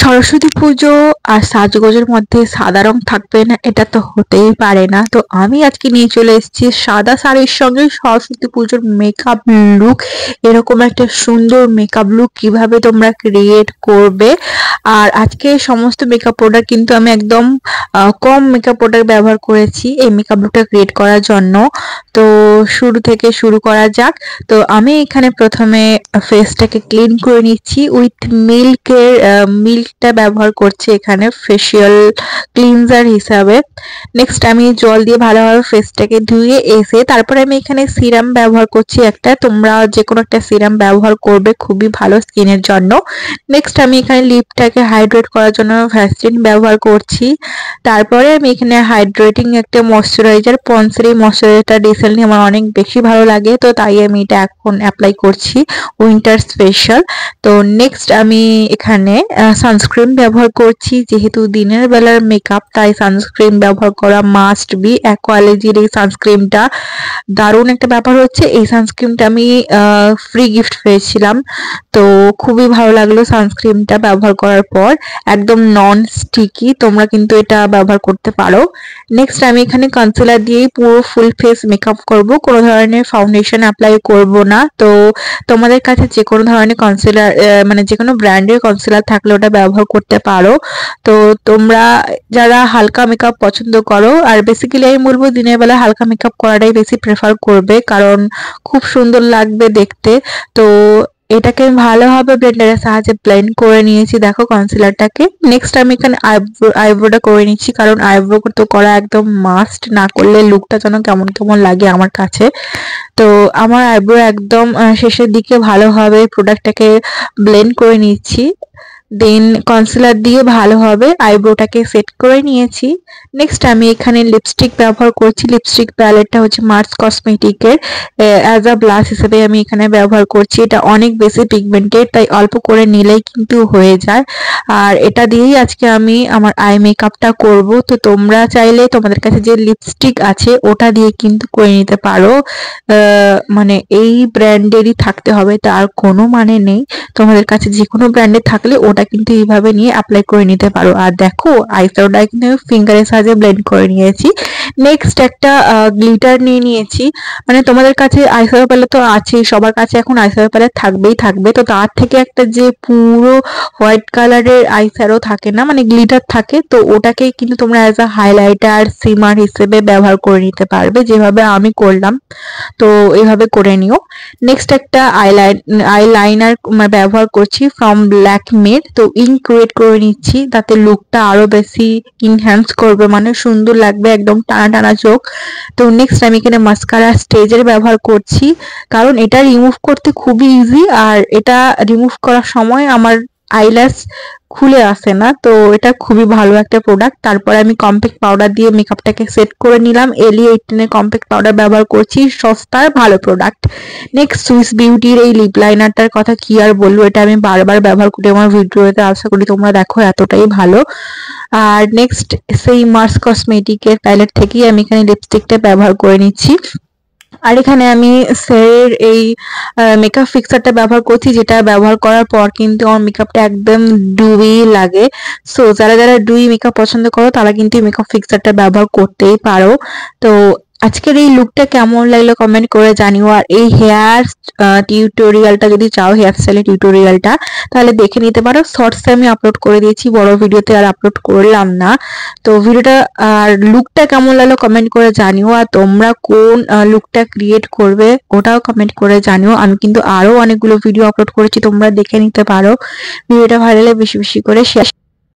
সরস্বতী পুজো আর সাজগোজের মধ্যে সাদা রং থাকবে না, এটা তো হতেই পারে না। তো আমি আজকে নিয়ে চলে এসেছি সাদা শাড়ির সঙ্গে সরস্বতী পুজোর মেকআপ লুক। এরকম একটা সুন্দর মেকআপ লুক কিভাবে তোমরা ক্রিয়েট করবে। আর আজকে সমস্ত মেকআপ প্রোডাক্ট কিন্তু আমি একদম কম মেকআপ প্রোডাক্ট ব্যবহার করেছি এই মেকআপ লুকটা ক্রিয়েট করার জন্য। তো শুরু থেকে শুরু করা যাক। তো আমি এখানে প্রথমে ফেসটাকে ক্লিন করে নিচ্ছি উইথ মিল্কটা ব্যবহার করছি এখানে ফেসিয়াল ক্লিনজার হিসাবে। নেক্সট আমি জল দিয়ে ভালোভাবে ফেসটাকে ধুয়ে এসে তারপরে আমি এখানে সিরাম ব্যবহার করছি একটা। তোমরা যে কোনো একটা সিরাম ব্যবহার করবে, খুবই ভালো স্কিনের জন্য। নেক্সট আমি এখানে লিপটাকে হাইড্রেট করার জন্য ভ্যাসলিন ব্যবহার করছি। তারপরে আমি এখানে হাইড্রেটিং একটা ময়শ্চারাইজার, পন্সের এই ময়শ্চারাইজারটা রিসেন্টলি আমার অনেক বেশি ভালো লাগে, তো তাই আমি এটা এখন অ্যাপ্লাই করছি, উইন্টার স্পেশাল। তো নেক্সট আমি এখানে সানস্ক্রিন ব্যবহার করছি, যেহেতু দিনের বেলার মেকআপ তাই সানস্ক্রিন ব্যবহার করা মাস্ট বি। অ্যাকোয়ালজির এই সানস্ক্রিনটা দারুণ একটা ব্যাপার হচ্ছে, এই সানস্ক্রিনটা আমি ফ্রি গিফট পেয়েছিলাম, তো খুবই ভালো লাগলো সানস্ক্রিনটা ব্যবহার করার পর। একদম নন স্টিকি, তোমরা কিন্তু এটা ব্যবহার করতে পারো। নেক্সট আমি এখানে কনসিলার দিয়েই পুরো ফুল ফেস মেকআপ করব, কোনো ধরনের ফাউন্ডেশন অ্যাপ্লাই করব না। তো তোমাদের কাছে যে কোনো ধরনের কনসিলার মানে যে কোনো ব্র্যান্ডের কনসিলার থাকলে ওটা ব্যবহার করতে পারো। তো তোমরা যারা হালকা মেকআপ পছন্দ করো, আর বেসিক্যালি আমি বলবো দিনের বেলা হালকা মেকআপ করাটাই বেশি প্রেফার করবে, কারণ খুব সুন্দর লাগবে দেখতে। তো এটাকে ভালোভাবে ব্লেন্ডারের সাহায্যে ব্লেন্ড করে নিয়েছি, দেখো কনসিলারটাকে। নেক্সট আমি এখানে আইব্রোটা করে নিচ্ছি, কারণ আইব্রো তো করা একদম মাস্ট, না করলে লুকটা যেন কেমন কেমন লাগে আমার কাছে। তো আমার আইব্রো একদম শেষের দিকে ভালোভাবে প্রোডাক্টটাকে ব্লেন্ড করে নিচ্ছি, দেন কনসিলার দিয়ে ভালোভাবে আইব্রোটাকে সেট করে নিয়েছি। নেক্সট আমি এখানে লিপস্টিক ব্যবহার করছি, লিপস্টিক প্যালেটটা হচ্ছে মার্স কসমেটিকের, অ্যাজ আ ব্লাশ হিসেবে আমি এখানে ব্যবহার করছি। এটা অনেক বেশি পিগমেন্টেড, তাই অল্প করে নিলেই কিন্তু হয়ে যায়। আর এটা দিয়েই আজকে আমি আমার আই মেকআপটা করব। তো তোমরা চাইলে তোমাদের কাছে যে লিপস্টিক আছে ওটা দিয়ে কিন্তু করে নিতে পারো, মানে এই ব্র্যান্ডেরই থাকতে হবে তার কোনো মানে নেই। তোমাদের কাছে যে কোনো ব্র্যান্ডের থাকলে ওটা কিন্তু এইভাবে নিয়ে অ্যাপ্লাই করে নিতে পারো। আর দেখো আইশ্যাডোটা কিন্তু আমি ফিঙ্গারের সাহায্যে ব্লেন্ড করে নিয়েছি। নেক্সট একটা গ্লিটার নিয়ে নিয়েছি, মানে তোমাদের কাছে আইশ্যাডো প্যালেট তো আছেই, সবার কাছে এখন আইশ্যাডো প্যালেট থাকবেই থাকবে। তো তার থেকে একটা যে পুরো হোয়াইট কালারের আইশ্যাডো থাকে না, মানে গ্লিটার থাকে, তো ওটাকে কিন্তু তোমরা অ্যাজ আ হাইলাইটার সিমার হিসেবে ব্যবহার করে নিতে পারবে, যেভাবে আমি করলাম। তো এইভাবে করে নিও। নেক্সট একটা আইলাইনার ব্যবহার করছি ফ্রম ল্যাকমের, তো ইঙ্ক ক্রিয়েট করে নিচ্ছি, তাতে লুকটা আরো বেশি ইনহ্যান্স করবে, মানে সুন্দর লাগবে, একদম টানা টানা চোখ। তো নেক্সট আমি এখানে মাস্কারা স্টেজের ব্যবহার করছি, কারণ এটা রিমুভ করতে খুবই ইজি, আর এটা রিমুভ করার সময় আমার আইল্যাশ খুলে আসে না, তো এটা খুবই ভালো একটা প্রোডাক্ট। তারপরে আমি কম্প্যাক্ট পাউডার দিয়ে মেকআপটাকে সেট করে নিলাম, এলি 18 এর কম্প্যাক্ট পাউডার ব্যবহার করছি, সস্তার ভালো প্রোডাক্ট। নেক্সট সুইস বিউটির এই লিপ লাইনারটার কথা কি আর বলবো, এটা আমি বারবার ব্যবহার করি আমার ভিডিওতে, আশা করি তোমরা দেখো, এতটাই ভালো। আর নেক্সট সেই মার্স কসমেটিকের প্যালেট থেকেই আমি এখানে লিপস্টিকটা ব্যবহার করে নিচ্ছি। আর এখানে আমি সেরের এই মেকআপ ফিক্সারটা ব্যবহার করছি, যেটা ব্যবহার করার পর কিন্তু আমার মেকআপটা একদম ডুই লাগে। সো যারা যারা ডুই মেকআপ পছন্দ করো তারা কিন্তু এই মেকআপ ফিক্সারটা ব্যবহার করতেই পারো। তো আজকের এই লুকটা কেমন লাগলো কমেন্ট করে জানিও। আর এই হেয়ার টিউটোরিয়ালটা যদি চাও, হেয়ার স্টাইলের টিউটোরিয়ালটা, তাহলে দেখে নিতে পারো, শর্টসে আমি আপলোড করে দিয়েছি, বড় ভিডিওতে আর আপলোড করলাম না। তো ভিডিওটা আর লুকটা কেমন লাগলো কমেন্ট করে জানিও, আর তোমরা কোন লুকটা ক্রিয়েট করবে ওটাও কমেন্ট করে জানিও। আমি কিন্তু আরো অনেকগুলো ভিডিও আপলোড করেছি, তোমরা দেখে নিতে পারো। ভিডিওটা ভালো লাগলে বেশি বেশি করে শেয়ার